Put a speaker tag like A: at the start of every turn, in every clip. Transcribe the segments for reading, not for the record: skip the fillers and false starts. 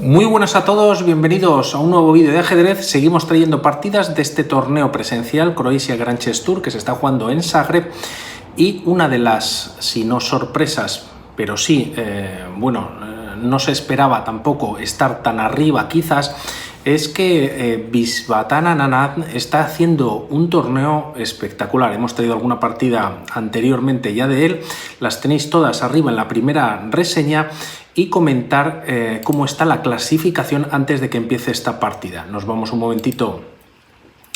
A: Muy buenas a todos, bienvenidos a un nuevo vídeo de ajedrez. Seguimos trayendo partidas de este torneo presencial Croatia Grand Chess Tour que se está jugando en Zagreb, y una de las, si no sorpresas, pero sí, no se esperaba tampoco estar tan arriba quizás, es que Visvatana Anand está haciendo un torneo espectacular. Hemos traído alguna partida anteriormente ya de él, las tenéis todas arriba en la primera reseña, y comentar cómo está la clasificación antes de que empiece esta partida. Nos vamos un momentito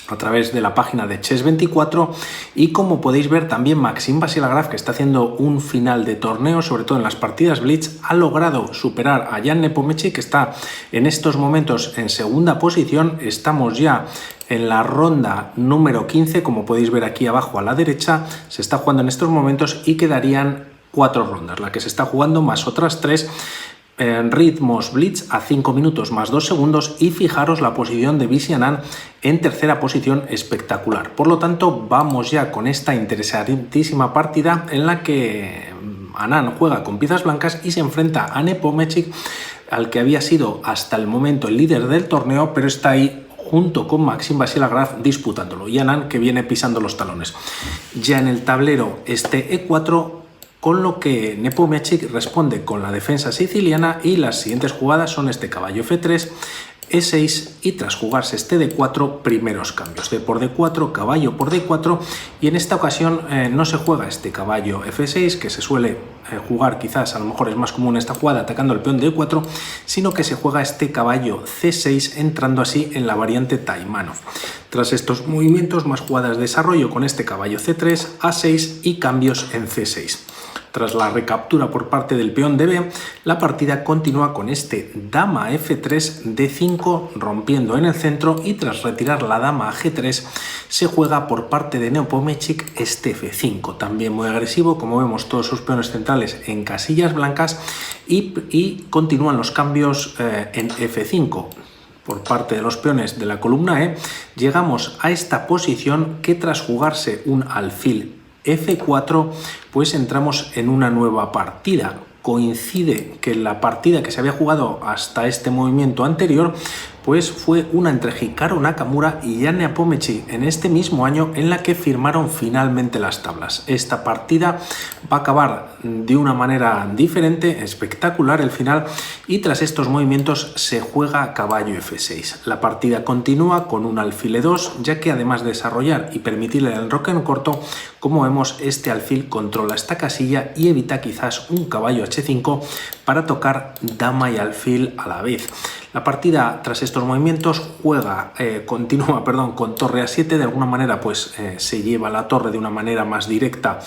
A: a través de la página de Chess24 y, como podéis ver, también Maxim Vasiliev, que está haciendo un final de torneo, sobre todo en las partidas Blitz, ha logrado superar a Jan Nepomniachtchi, que está en estos momentos en segunda posición. Estamos ya en la ronda número 15, como podéis ver aquí abajo a la derecha, se está jugando en estos momentos y quedarían 4 rondas, la que se está jugando más otras 3. Ritmos Blitz a 5 minutos más 2 segundos, y fijaros la posición de Vishy Anand en tercera posición, espectacular. Por lo tanto, vamos ya con esta interesantísima partida en la que Anand juega con piezas blancas y se enfrenta a Nepomniachtchi, al que había sido hasta el momento el líder del torneo, pero está ahí junto con Maxim Vasiliev disputándolo, y Anand que viene pisando los talones. Ya en el tablero este E4, con lo que Nepomniachtchi responde con la defensa siciliana, y las siguientes jugadas son este caballo F3, E6 y, tras jugarse este D4, primeros cambios, D por D4, caballo por D4, y en esta ocasión no se juega este caballo F6, que se suele jugar, quizás a lo mejor es más común esta jugada atacando el peón D4, sino que se juega este caballo C6, entrando así en la variante Taimanov. Tras estos movimientos, más jugadas de desarrollo con este caballo C3, A6 y cambios en C6. Tras la recaptura por parte del peón DB, la partida continúa con este dama F3, D5, rompiendo en el centro, y tras retirar la dama a G3 se juega por parte de Nepomniachtchi este F5, también muy agresivo, como vemos todos sus peones centrales en casillas blancas, y continúan los cambios en F5. Por parte de los peones de la columna E, llegamos a esta posición que, tras jugarse un alfil F4, pues entramos en una nueva partida. Coincide que la partida que se había jugado hasta este movimiento anterior pues fue una entre Hikaru Nakamura y Jan Nepomniachtchi en este mismo año, en la que firmaron finalmente las tablas. Esta partida va a acabar de una manera diferente, espectacular el final, y tras estos movimientos se juega caballo F6. La partida continúa con un alfil E2, ya que además de desarrollar y permitirle el enroque en corto, como vemos, este alfil controla esta casilla y evita quizás un caballo H5 para tocar dama y alfil a la vez. La partida, tras estos movimientos, continúa con torre A7. De alguna manera pues se lleva la torre de una manera más directa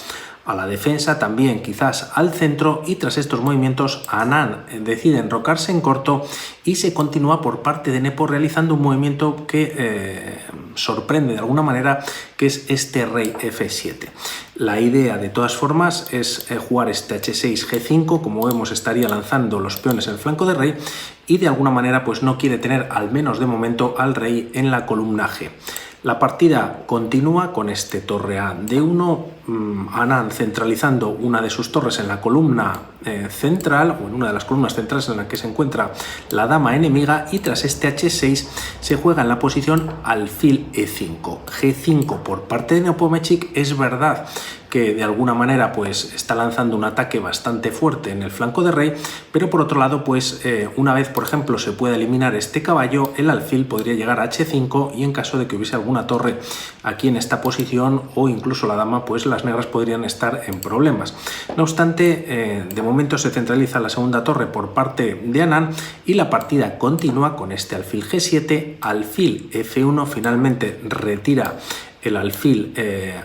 A: a la defensa, también quizás al centro, y tras estos movimientos Anand decide enrocarse en corto y se continúa por parte de Nepo realizando un movimiento que sorprende de alguna manera, que es este rey F7. La idea, de todas formas, es jugar este H6 G5, como vemos estaría lanzando los peones en flanco de rey, y de alguna manera pues no quiere tener, al menos de momento, al rey en la columna G. La partida continúa con este torre A D1, Anand centralizando una de sus torres en la columna central, o en una de las columnas centrales en la que se encuentra la dama enemiga, y tras este H6 se juega en la posición alfil E5. G5 por parte de Nepomniachtchi. Es verdad que de alguna manera pues está lanzando un ataque bastante fuerte en el flanco de rey, pero por otro lado pues una vez, por ejemplo, se pueda eliminar este caballo, el alfil podría llegar a H5, y en caso de que hubiese alguna torre aquí en esta posición, o incluso la dama, pues las negras podrían estar en problemas. No obstante, de momento se centraliza la segunda torre por parte de Anand, y la partida continúa con este alfil G7, alfil F1, finalmente retira el alfil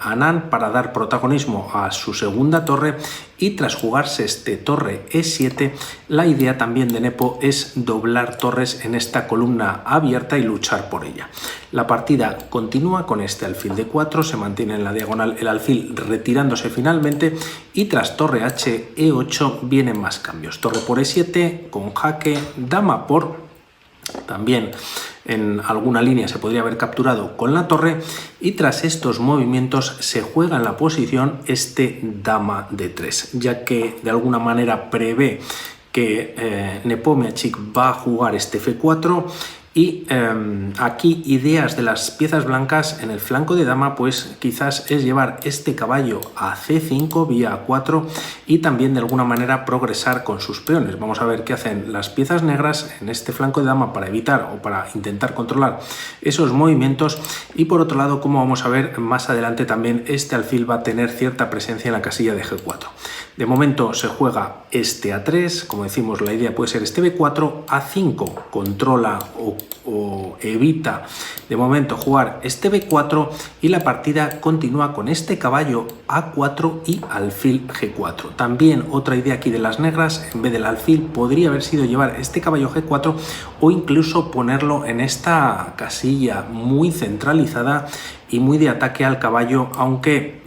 A: Anand para dar protagonismo a su segunda torre, y tras jugarse este torre E7, la idea también de Nepo es doblar torres en esta columna abierta y luchar por ella. La partida continúa con este alfil D4, se mantiene en la diagonal el alfil retirándose finalmente, y tras torre H E8 vienen más cambios. Torre por E7 con jaque, dama por, también en alguna línea se podría haber capturado con la torre, y tras estos movimientos se juega en la posición este dama D3, ya que de alguna manera prevé que Nepomniachtchi va a jugar este F4 y aquí ideas de las piezas blancas en el flanco de dama, pues quizás es llevar este caballo a C5 vía A4 y también de alguna manera progresar con sus peones. Vamos a ver qué hacen las piezas negras en este flanco de dama para evitar o para intentar controlar esos movimientos, y por otro lado, como vamos a ver más adelante, también este alfil va a tener cierta presencia en la casilla de G4. De momento se juega este A3, como decimos la idea puede ser este B4, A5 controla o evita de momento jugar este B4 y la partida continúa con este caballo A4 y alfil G4. También otra idea aquí de las negras, en vez del alfil podría haber sido llevar este caballo G4 o incluso ponerlo en esta casilla muy centralizada y muy de ataque al caballo, aunque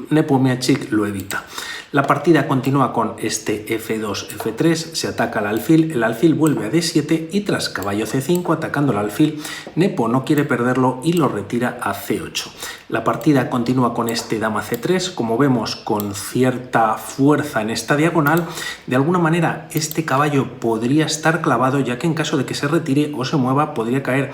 A: Nepomniachtchi lo evita. La partida continúa con este F2, F3, se ataca al alfil, el alfil vuelve a D7 y tras caballo C5 atacando al alfil, Nepo no quiere perderlo y lo retira a C8. La partida continúa con este dama C3, como vemos con cierta fuerza en esta diagonal. De alguna manera este caballo podría estar clavado, ya que en caso de que se retire o se mueva podría caer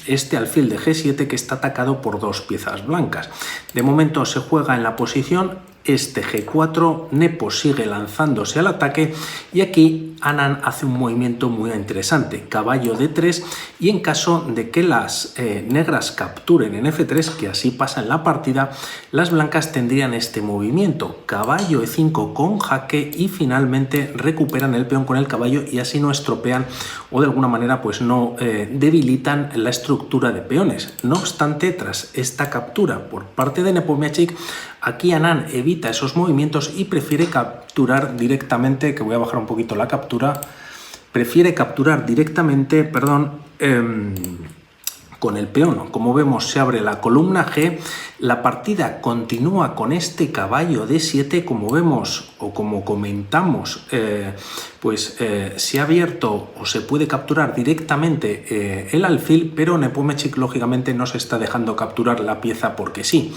A: este alfil de G7 que está atacado por dos piezas blancas. De momento se juega en la posición este G4, Nepo sigue lanzándose al ataque y aquí Anand hace un movimiento muy interesante, caballo D3, y en caso de que las negras capturen en F3, que así pasa en la partida, las blancas tendrían este movimiento, caballo E5 con jaque, y finalmente recuperan el peón con el caballo y así no estropean o de alguna manera pues no debilitan la estructura de peones. No obstante, tras esta captura por parte de Nepomniachtchi, aquí Anand evita esos movimientos y prefiere capturar directamente, que voy a bajar un poquito la captura, prefiere capturar directamente, con el peón. Como vemos, se abre la columna G, la partida continúa con este caballo D7, como vemos o como comentamos, se ha abierto o se puede capturar directamente el alfil, pero Nepomniachtchi lógicamente no se está dejando capturar la pieza porque sí.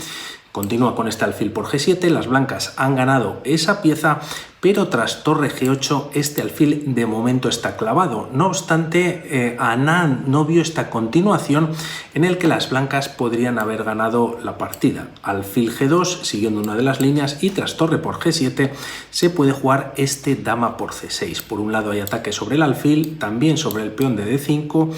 A: Continúa con este alfil por G7, las blancas han ganado esa pieza, pero tras torre G8 este alfil de momento está clavado. No obstante, Anand no vio esta continuación en el que las blancas podrían haber ganado la partida. Alfil G2 siguiendo una de las líneas y tras torre por G7 se puede jugar este dama por C6. Por un lado hay ataque sobre el alfil, también sobre el peón de D5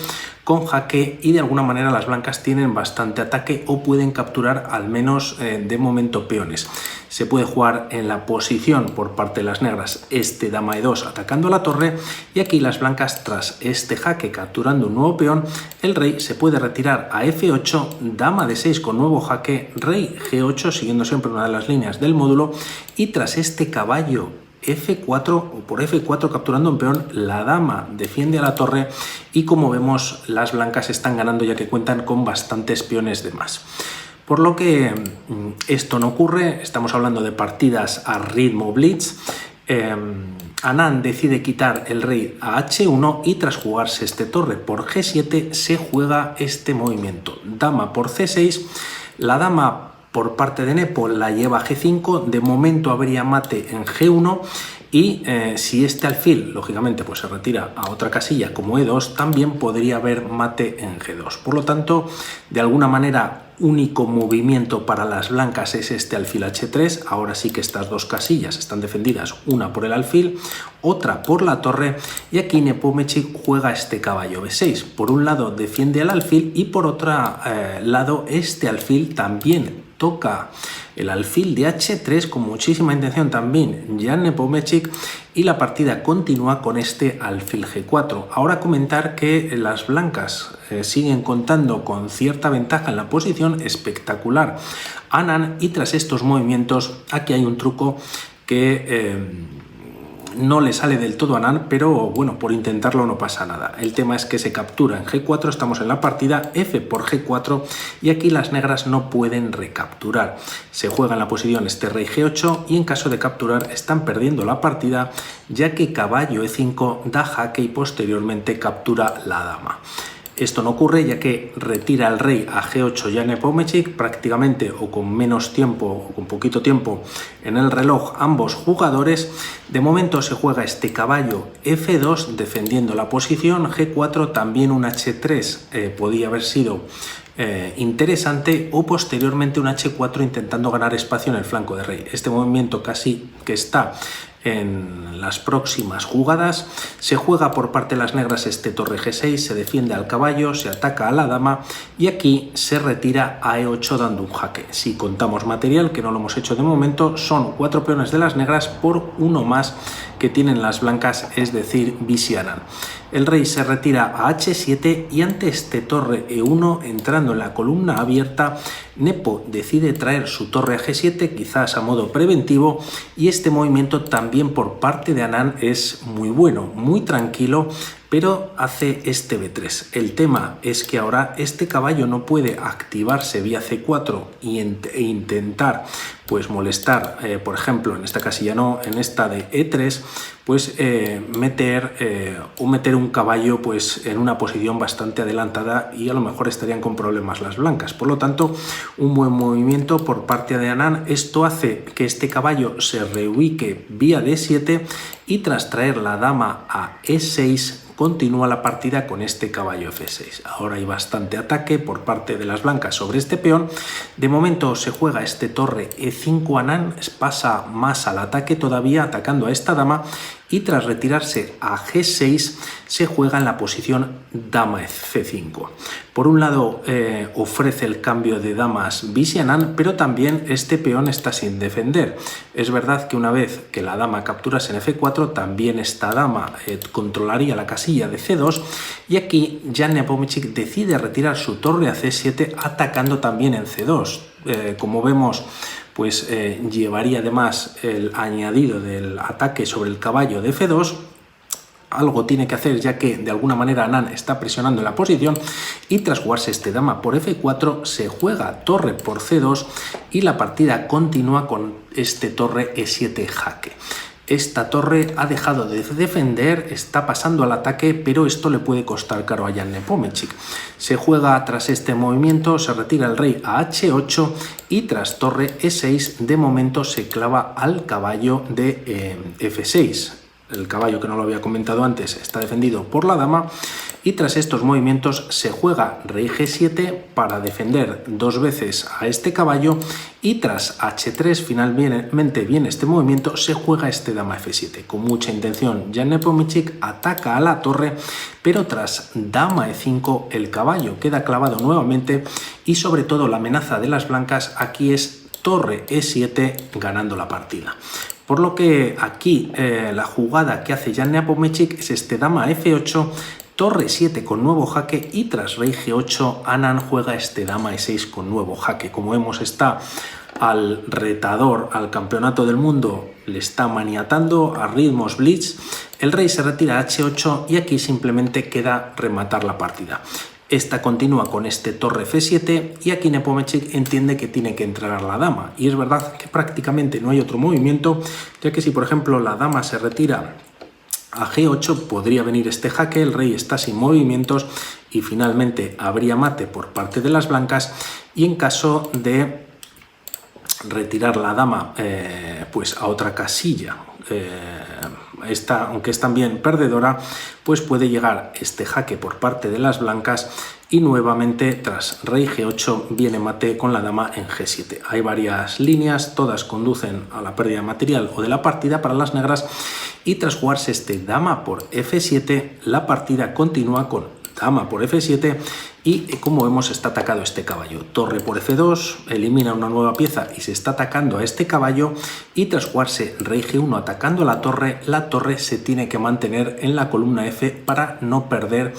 A: con jaque, y de alguna manera las blancas tienen bastante ataque o pueden capturar al menos de momento peones. Se puede jugar en la posición por parte de las negras este dama E2 atacando la torre, y aquí las blancas tras este jaque capturando un nuevo peón, el rey se puede retirar a F8, dama D6 con nuevo jaque, rey G8 siguiendo siempre una de las líneas del módulo, y tras este caballo F4 o por F4 capturando un peón, la dama defiende a la torre y como vemos las blancas están ganando ya que cuentan con bastantes peones de más. Por lo que esto no ocurre, estamos hablando de partidas a ritmo blitz. Anand decide quitar el rey a H1 y tras jugarse este torre por G7 se juega este movimiento, dama por C6, la dama por parte de Nepo la lleva a G5, de momento habría mate en G1 y si este alfil lógicamente pues se retira a otra casilla como E2, también podría haber mate en G2. Por lo tanto, de alguna manera único movimiento para las blancas es este alfil H3. Ahora sí que estas dos casillas están defendidas, una por el alfil, otra por la torre, y aquí Nepomniachtchi juega este caballo B6. Por un lado defiende al alfil y por otro lado este alfil también toca el alfil de H3 con muchísima intención también Jan Nepomniachtchi, y la partida continúa con este alfil G4. Ahora comentar que las blancas siguen contando con cierta ventaja en la posición, espectacular Anand, y tras estos movimientos aquí hay un truco que no le sale del todo a Anand, pero bueno, por intentarlo no pasa nada. El tema es que se captura en G4, estamos en la partida, F por G4, y aquí las negras no pueden recapturar. Se juega en la posición este rey G8 y en caso de capturar están perdiendo la partida, ya que caballo E5 da jaque y posteriormente captura la dama. Esto no ocurre ya que retira el rey a G8 Jan Nepomniachtchi prácticamente o con menos tiempo o con poquito tiempo en el reloj ambos jugadores. De momento se juega este caballo F2 defendiendo la posición, G4 también un H3 podía haber sido interesante, o posteriormente un H4 intentando ganar espacio en el flanco de rey. Este movimiento casi que está en las próximas jugadas. Se juega por parte de las negras este torre G6, se defiende al caballo, se ataca a la dama y aquí se retira a E8 dando un jaque. Si contamos material, que no lo hemos hecho de momento, son 4 peones de las negras por uno más que tienen las blancas, es decir, Vizianan. El rey se retira a H7 y ante este torre E1 entrando en la columna abierta, Nepo decide traer su torre a G7 quizás a modo preventivo, y este movimiento también por parte de Anand es muy bueno, muy tranquilo, pero hace este B3. El tema es que ahora este caballo no puede activarse vía C4 e intentar pues molestar, por ejemplo, en esta casilla no, en esta de E3, pues meter un caballo pues en una posición bastante adelantada y a lo mejor estarían con problemas las blancas. Por lo tanto, un buen movimiento por parte de Anand. Esto hace que este caballo se reubique vía D7 y tras traer la dama a E6 continúa la partida con este caballo F6. Ahora hay bastante ataque por parte de las blancas sobre este peón. De momento se juega este torre E5 Anand, pasa más al ataque todavía atacando a esta dama, y tras retirarse a G6 se juega en la posición dama C5. Por un lado ofrece el cambio de damas Vizianan, pero también este peón está sin defender. Es verdad que una vez que la dama capturase en F4, también esta dama controlaría la casilla de C2, y aquí Jan Nepomniachtchi decide retirar su torre a C7 atacando también en C2. Como vemos, pues llevaría además el añadido del ataque sobre el caballo de F2. Algo tiene que hacer ya que de alguna manera Anand está presionando en la posición, y tras jugarse este dama por F4 se juega torre por C2 y la partida continúa con este torre E7 jaque. Esta torre ha dejado de defender, está pasando al ataque, pero esto le puede costar caro a Jan Nepomniachtchi. Se juega tras este movimiento, se retira el rey a H8 y tras torre E6 de momento se clava al caballo de F6. El caballo, que no lo había comentado antes, está defendido por la dama, y tras estos movimientos se juega rey G7 para defender dos veces a este caballo, y tras H3 finalmente viene este movimiento, se juega este dama F7. Con mucha intención Jan Nepomniachtchi ataca a la torre, pero tras dama E5 el caballo queda clavado nuevamente, y sobre todo la amenaza de las blancas aquí es torre E7 ganando la partida. Por lo que aquí la jugada que hace Jan Nepomniachtchi es este dama F8, torre 7 con nuevo jaque, y tras rey G8 Anand juega este dama E6 con nuevo jaque. Como vemos, está al retador al campeonato del mundo, le está maniatando a ritmos blitz. El rey se retira a H8 y aquí simplemente queda rematar la partida. Esta continúa con este torre F7 y aquí Nepomniachtchi entiende que tiene que entrar la dama, y es verdad que prácticamente no hay otro movimiento, ya que si por ejemplo la dama se retira a G8 podría venir este jaque, el rey está sin movimientos y finalmente habría mate por parte de las blancas, y en caso de retirar la dama pues a otra casilla, aunque es también perdedora, pues puede llegar este jaque por parte de las blancas, y nuevamente tras rey G8 viene mate con la dama en G7. Hay varias líneas, todas conducen a la pérdida de material o de la partida para las negras, y tras jugarse este dama por F7 la partida continúa con dama por F7 y como vemos está atacado este caballo. Torre por F2, elimina una nueva pieza y se está atacando a este caballo, y tras jugarse rey G1 atacando la torre se tiene que mantener en la columna F para no perder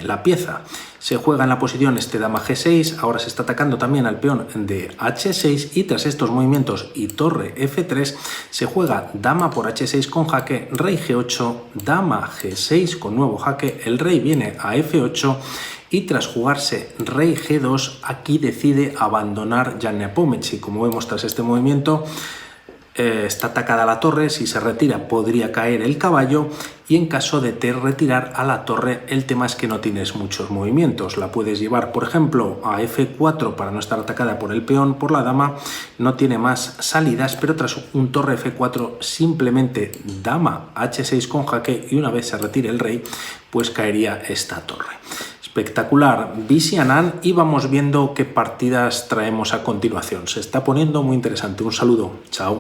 A: la pieza. Se juega en la posición este dama G6, ahora se está atacando también al peón de H6, y tras estos movimientos y torre F3 se juega dama por H6 con jaque, rey G8, dama G6 con nuevo jaque, el rey viene a F8 y tras jugarse rey G2 aquí decide abandonar Jan Nepomniachtchi. Como vemos tras este movimiento está atacada la torre, si se retira podría caer el caballo, y en caso de te retirar a la torre el tema es que no tienes muchos movimientos. La puedes llevar, por ejemplo, a F4 para no estar atacada por el peón, por la dama, no tiene más salidas, pero tras un torre F4 simplemente dama H6 con jaque, y una vez se retire el rey pues caería esta torre. Espectacular, Bishi Anand, y vamos viendo qué partidas traemos a continuación. Se está poniendo muy interesante. Un saludo, chao.